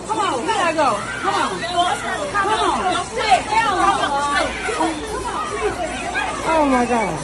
Come on, we gotta go. Come on. Oh my God.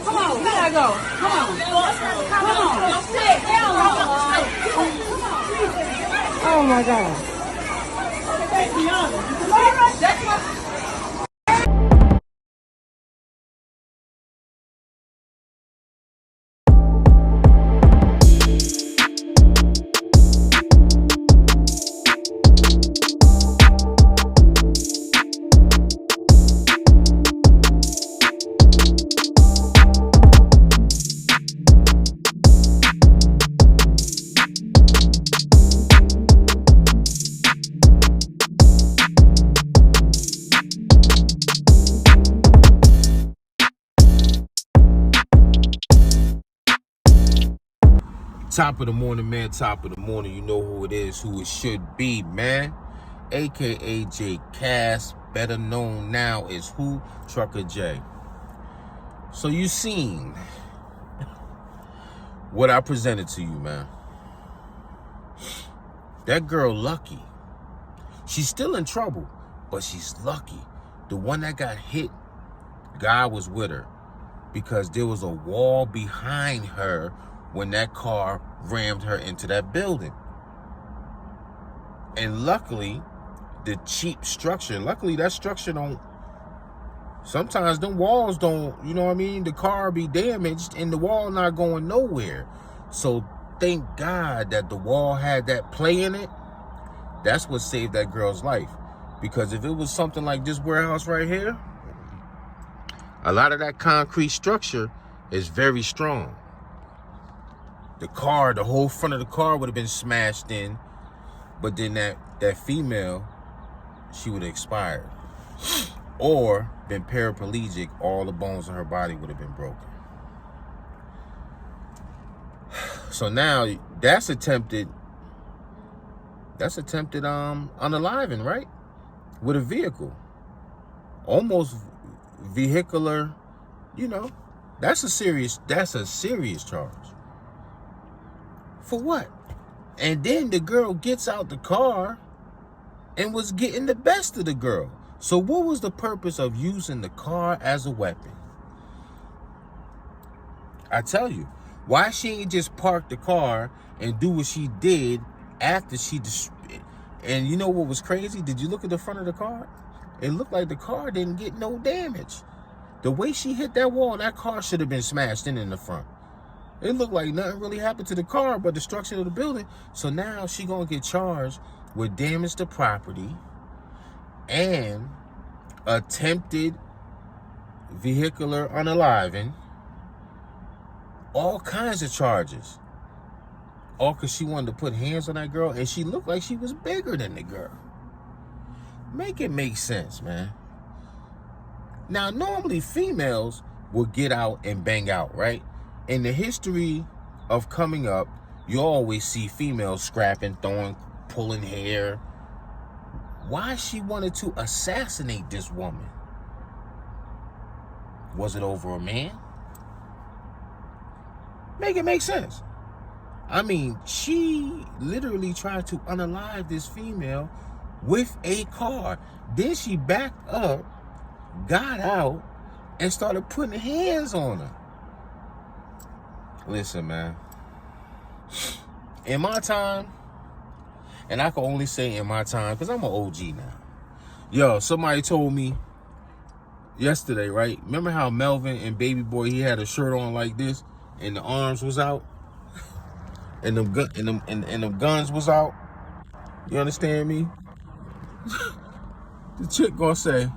Come on, we gotta go. Come on. Oh my God. Top of the morning, man. Top of the morning. You know who it is, who it should be, man. AKA J Cass, better known now as who? Trucker J. So you seen what I presented to you, man. That girl lucky. She's still in trouble, but she's lucky. The one that got hit, God was with her because there was a wall behind her when that car rammed her into that building. And luckily, the cheap structure, that structure don't, sometimes them walls don't, you know what I mean? The car be damaged and the wall not going nowhere. So thank God that the wall had that play in it. That's what saved that girl's life. Because if it was something like this warehouse right here, a lot of that concrete structure is very strong. The car, the whole front of the car would have been smashed in, but then that female, she would have expired or been paraplegic. All the bones in her body would have been broken. So now that's attempted unaliving, right? With a vehicle, almost vehicular, you know, that's a serious charge. For what? And then the girl gets out the car and was getting the best of the girl. So what was the purpose of using the car as a weapon? I tell you, why she ain't just park the car and do what she did after she and you know what was crazy? Did you look at the front of the car? It looked like the car didn't get no damage. The way she hit that wall, that car should have been smashed in the front. It looked like nothing really happened to the car but the structure of the building. So now she gonna get charged with damage to property and attempted vehicular unaliving. All kinds of charges. All because she wanted to put hands on that girl and she looked like she was bigger than the girl. Make it make sense, man. Now, normally females will get out and bang out, right? In the history of coming up, you always see females scrapping, throwing, pulling hair. Why she wanted to assassinate this woman? Was it over a man? Make it make sense. I mean, she literally tried to unalive this female with a car. Then she backed up, got out, and started putting hands on her. Listen, man. In my time, and I can only say in my time, because I'm an OG now. Yo, somebody told me yesterday, right? Remember how Melvin and Baby Boy, he had a shirt on like this, and the arms was out? And them guns was out? You understand me? The chick gonna say,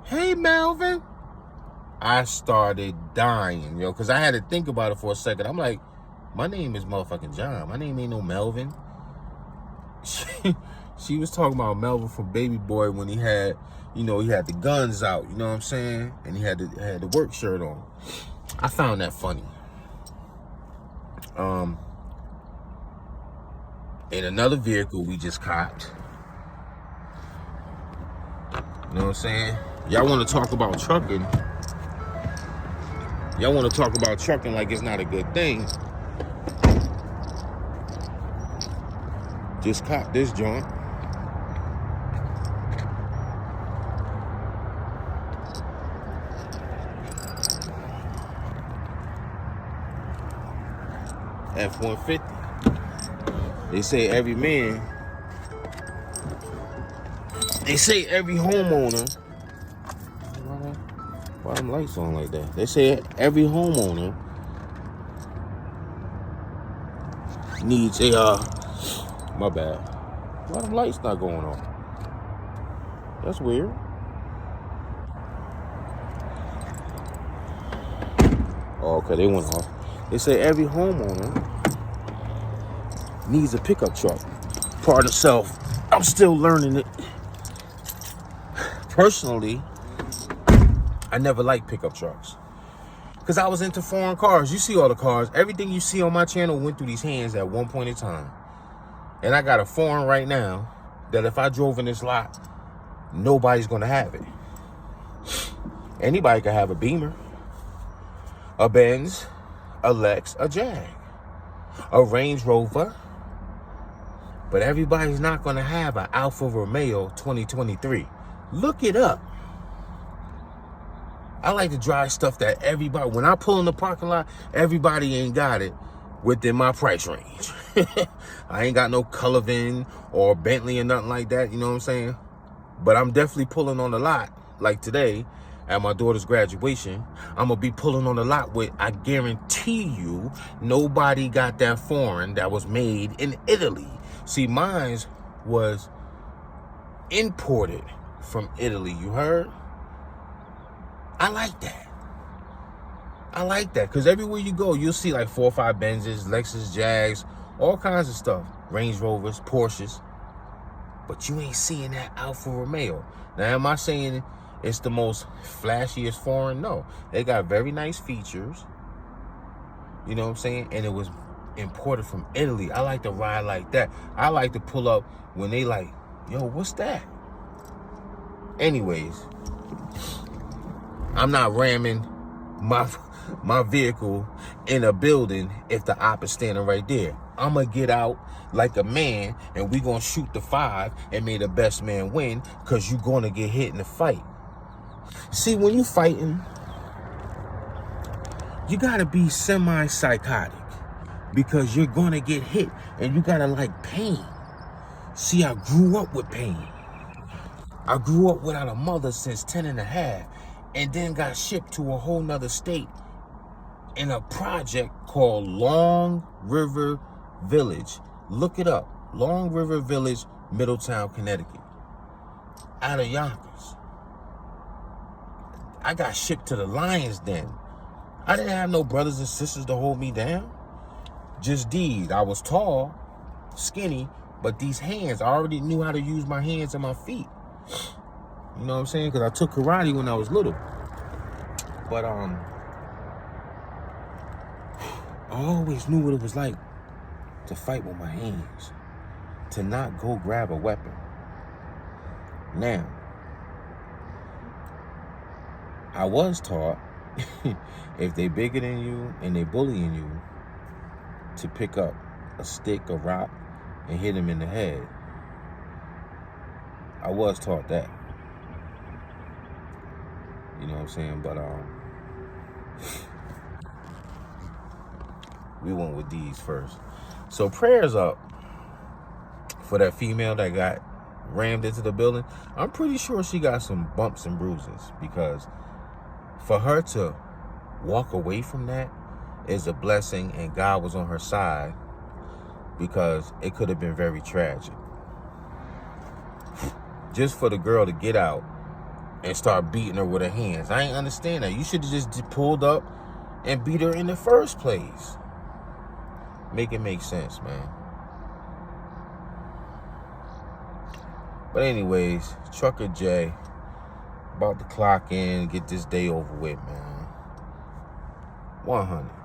"Hey, Melvin." I started dying, yo, because I had to think about it for a second. I'm like, my name is motherfucking John. My name ain't no Melvin. She was talking about Melvin from Baby Boy when he had, he had the guns out, you know what I'm saying? And he had the work shirt on. I found that funny. In another vehicle we just copped. You know what I'm saying? Y'all want to talk about trucking. Y'all want to talk about trucking like it's not a good thing. Just cop this joint. F-150. They say every homeowner. Why them lights on like that? They say every homeowner needs a, my bad. Why them lights not going on? That's weird. Oh, okay, they went off. They say every homeowner needs a pickup truck. Pardon self, I'm still learning it. Personally, I never liked pickup trucks because I was into foreign cars. You see all the cars. Everything you see on my channel went through these hands at one point in time. And I got a foreign right now that if I drove in this lot, nobody's going to have it. Anybody can have a Beamer, a Benz, a Lex, a Jag, a Range Rover. But everybody's not going to have an Alfa Romeo 2023. Look it up. I like to drive stuff that everybody, when I pull in the parking lot, everybody ain't got it within my price range. I ain't got no Cullivan or Bentley or nothing like that, you know what I'm saying? But I'm definitely pulling on the lot, like today, at my daughter's graduation. I'm going to be pulling on the lot with, I guarantee you, nobody got that foreign that was made in Italy. See, mine was imported from Italy, you heard? I like that. I like that because everywhere you go, you'll see like 4 or 5 Benzes, Lexus, Jags, all kinds of stuff. Range Rovers, Porsches. But you ain't seeing that Alfa Romeo. Now, am I saying it's the most flashiest foreign? No. They got very nice features. You know what I'm saying? And it was imported from Italy. I like to ride like that. I like to pull up when they like, yo, what's that? Anyways, I'm not ramming my vehicle in a building if the op is standing right there. I'm going to get out like a man and we going to shoot the 5 and may the best man win because you're going to get hit in the fight. See, when you fighting, you got to be semi-psychotic because you're going to get hit and you got to like pain. See, I grew up with pain. I grew up without a mother since 10 and a half and then got shipped to a whole nother state in a project called Long River Village. Look it up. Long River Village, Middletown, Connecticut. Out of Yonkers. I got shipped to the Lions Den. I didn't have no brothers and sisters to hold me down. Just deed. I was tall, skinny, but these hands, I already knew how to use my hands and my feet. You know what I'm saying? Because I took karate when I was little. But I always knew what it was like to fight with my hands, to not go grab a weapon. Now, I was taught if they bigger than you and they bullying you, to pick up a stick, a rock, and hit them in the head. I was taught that. You know what I'm saying? But we went with these first. So prayers up for that female that got rammed into the building. I'm pretty sure she got some bumps and bruises, because for her to walk away from that is a blessing, and God was on her side, because it could have been very tragic. Just for the girl to get out and start beating her with her hands. I ain't understand that. You should have just pulled up and beat her in the first place. Make it make sense, man. But anyways, Trucker J, about to clock in, get this day over with, man. 100.